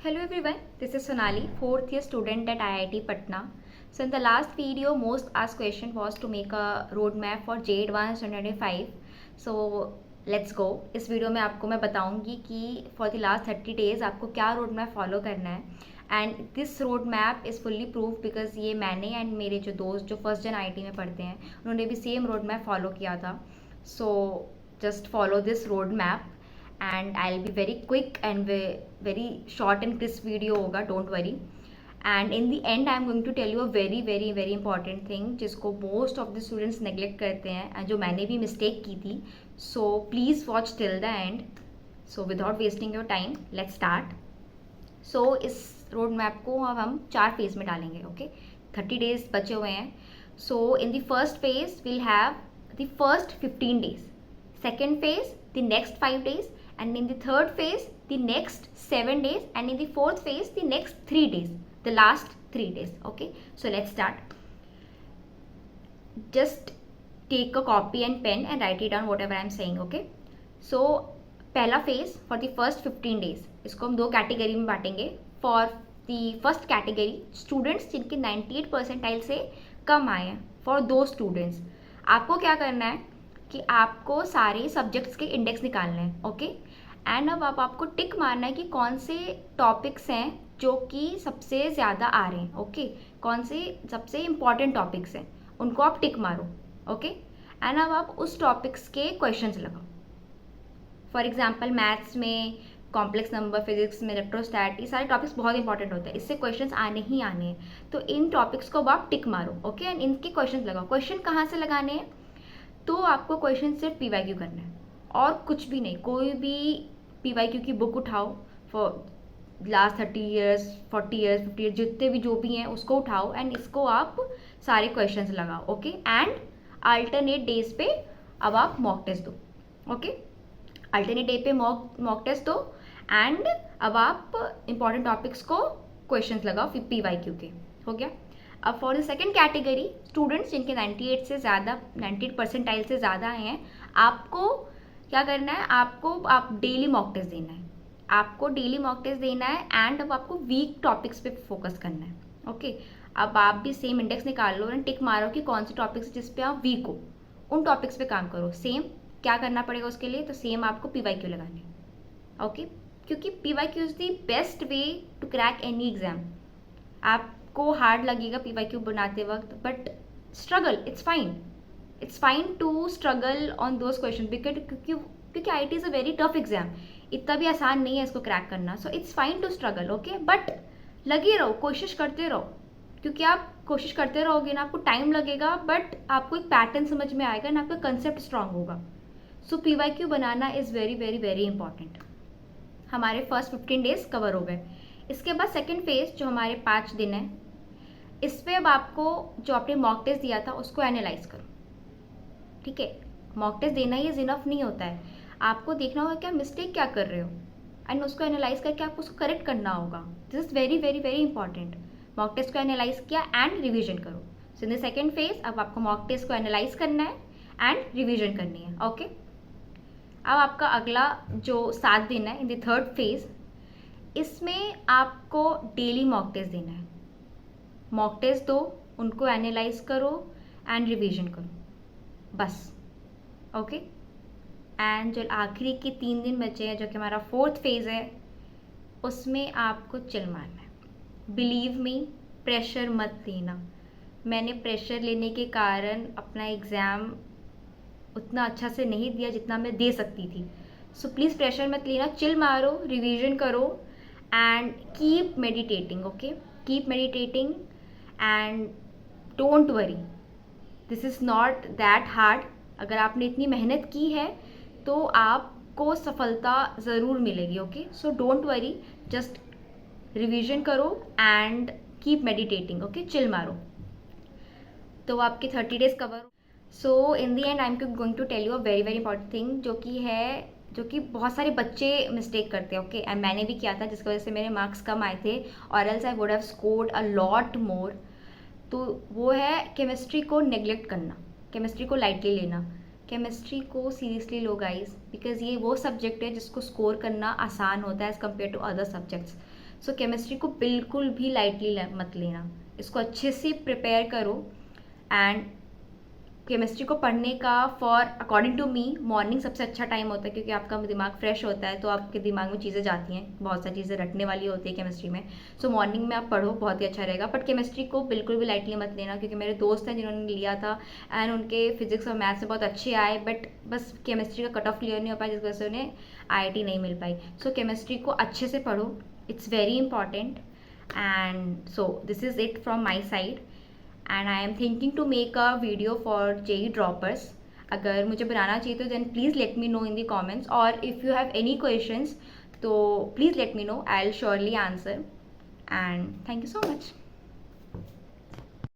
Hello everyone, this is Sonali, fourth year student at IIT Patna. So in the last video, most asked question was to make a roadmap for JEE Advanced 2025. So let's go. इस video में आपको मैं बताऊंगी कि for the last 30 days आपको क्या road map follow करना है and this road map is fully proof because ये मैंने एंड मेरे जो दोस्त जो फर्स्ट जन IIT में पढ़ते हैं उन्होंने भी सेम रोड मैप फॉलो किया था. So just follow this road map and I'll be very quick and very short and crisp video होगा, don't worry. And in the end I'm going to tell you a very important thing जिसको most of the students neglect करते हैं जो मैंने भी mistake की थी. So please watch till the end. So without wasting your time, let's start. So इस road map को अब हम 4 phase में डालेंगे. Okay, 30 days बचे हुए हैं. So in the first phase we'll have the first 15 days, second phase the next 5 days, and in the third phase the next 7 days, and in the fourth phase the next 3 days, the last 3 days. Okay, so let's start. Just take a copy and pen and write it down whatever I am saying. Okay, so पहला phase for the first 15 days इसको हम 2 category में बांटेंगे. For the first category, students जिनके 98 percentile से कम आए हैं, for those students आपको क्या करना है कि आपको सारे सब्जेक्ट्स के इंडेक्स निकालने हैं. ओके, एंड अब आपको टिक मारना है कि कौन से टॉपिक्स हैं जो कि सबसे ज़्यादा आ रहे हैं. ओके, कौन से सबसे इम्पॉर्टेंट टॉपिक्स हैं उनको आप टिक मारो. ओके, एंड अब आप उस टॉपिक्स के क्वेश्चंस लगाओ. फॉर एग्जांपल मैथ्स में कॉम्प्लेक्स नंबर, फिजिक्स में इलेक्ट्रोस्टैट, ये सारे टॉपिक्स बहुत इंपॉर्टेंट होते हैं, इससे क्वेश्चंस आने ही आने हैं. तो इन टॉपिक्स को आप टिक मारो. ओके, एंड इनके क्वेश्चन लगाओ. क्वेश्चन कहाँ से लगाने हैं? तो आपको क्वेश्चन सिर्फ PYQ करना है और कुछ भी नहीं. कोई भी PYQ की बुक उठाओ for last 30 years, 40 years, 50 years, जितने भी जो भी हैं उसको उठाओ एंड इसको आप सारे क्वेश्चंस लगाओ. ओके, एंड अल्टरनेट डेज पे अब आप मॉक टेस्ट दो. ओके, अल्टरनेट डे पे मॉक टेस्ट दो एंड अब आप इंपॉर्टेंट टॉपिक्स को क्वेश्चंस लगाओ PYQ के. हो गया. अब for the second category, students जिनके 98 से ज़्यादा, 98 परसेंटाइल से ज़्यादा हैं, आपको क्या करना है? आप डेली मॉक टेस्ट देना है. आपको डेली मॉक टेस्ट देना है एंड अब आपको वीक टॉपिक्स पे फोकस करना है. ओके, अब आप भी सेम इंडेक्स निकाल लो एंड टिक मारो कि कौन से टॉपिक्स जिस पे आप वीक हो उन टॉपिक्स पे काम करो. सेम क्या करना पड़ेगा उसके लिए? तो सेम आपको PYQ लगाने हैं. ओके, क्योंकि PYQ is the best way to crack any exam. आपको हार्ड लगेगा PYQ बनाते वक्त, but struggle, it's fine to struggle on those question क्योंकि IIT is a very tough exam. इतना भी आसान नहीं है इसको क्रैक करना. So it's fine to struggle. Okay, but लगे रहो, कोशिश करते रहो, क्योंकि आप कोशिश करते रहोगे ना, आपको टाइम लगेगा बट आपको एक पैटर्न समझ में आएगा ना, आपका कंसेप्ट स्ट्रांग होगा. सो PYQ banana is very important. हमारे फर्स्ट 15 डेज कवर हो गए. इसके बाद सेकेंड फेज जो हमारे 5 दिन है, इस पर अब आपको जो आपने मॉक टेस्ट दिया था उसको एनालाइज करो. ठीक है, मॉक टेस्ट देना ही इनफ नहीं होता है. आपको देखना होगा क्या मिस्टेक क्या कर रहे हो एंड उसको एनालाइज करके आपको उसको करेक्ट करना होगा. This is very important. Mock test को एनालाइज किया एंड रिविजन करो. So in the second phase अब आपको मॉक टेस्ट को एनालाइज करना है एंड रिविजन करनी है. ओके, अब आपका अगला जो 7 दिन है इन द थर्ड फेज, इसमें आपको डेली मॉक टेस्ट देना है. मॉक टेस्ट दो, उनको एनालाइज करो एंड रिवीजन करो, बस. ओके, एंड जो आखिरी के 3 दिन बचे हैं जो कि हमारा फोर्थ फेज है, उसमें आपको चिल मारना है. बिलीव मी, प्रेशर मत लेना. मैंने प्रेशर लेने के कारण अपना एग्ज़ाम उतना अच्छा से नहीं दिया जितना मैं दे सकती थी. सो प्लीज़ प्रेशर मत लेना, चिल मारो, रिवीजन करो and keep meditating. Okay, keep meditating and don't worry, this is not that hard. अगर आपने इतनी मेहनत की है तो आपको सफलता ज़रूर मिलेगी. Okay, so don't worry, just revision करो and keep meditating. Okay, chill मारो. तो आपके 30 days cover. So in the end I am going to tell you a very important thing जो कि बहुत सारे बच्चे मिस्टेक करते हैं. ओके, एंड मैंने भी किया था जिसकी वजह से मेरे मार्क्स कम आए थे और else I would have scored a lot more. तो वो है केमिस्ट्री को नेग्लेक्ट करना, केमिस्ट्री को लाइटली लेना. केमिस्ट्री को सीरियसली लो गाइस, बिकॉज ये वो सब्जेक्ट है जिसको स्कोर करना आसान होता है as compare to other subjects. So chemistry को बिल्कुल भी लाइटली मत लेना, इसको अच्छे से प्रिपेयर करो। एंड केमिस्ट्री को पढ़ने का for according to me morning सबसे अच्छा टाइम होता है, क्योंकि आपका दिमाग फ्रेश होता है, तो आपके दिमाग में चीज़ें जाती हैं, बहुत सारी चीज़ें रटने वाली होती है केमिस्ट्री में। सो मॉर्निंग में आप पढ़ो, बहुत ही अच्छा रहेगा। बट केमिस्ट्री को बिल्कुल भी लाइटली मत लेना, क्योंकि मेरे दोस्त हैं जिन्होंने लिया था एंड उनके फिजिक्स और मैथ्स में बहुत अच्छे आए, बट बस केमिस्ट्री का कट ऑफ क्लियर नहीं हो पाया, जिस वजह से उन्हें IIT नहीं मिल पाई। सो केमिस्ट्री को अच्छे से पढ़ो, it's very important. And so this is it from my side, and I am thinking to make a video for JEE droppers. अगर मुझे बनाना चाहिए तो then please let me know in the comments, और if you have any questions तो please let me know, I will surely answer. And thank you so much.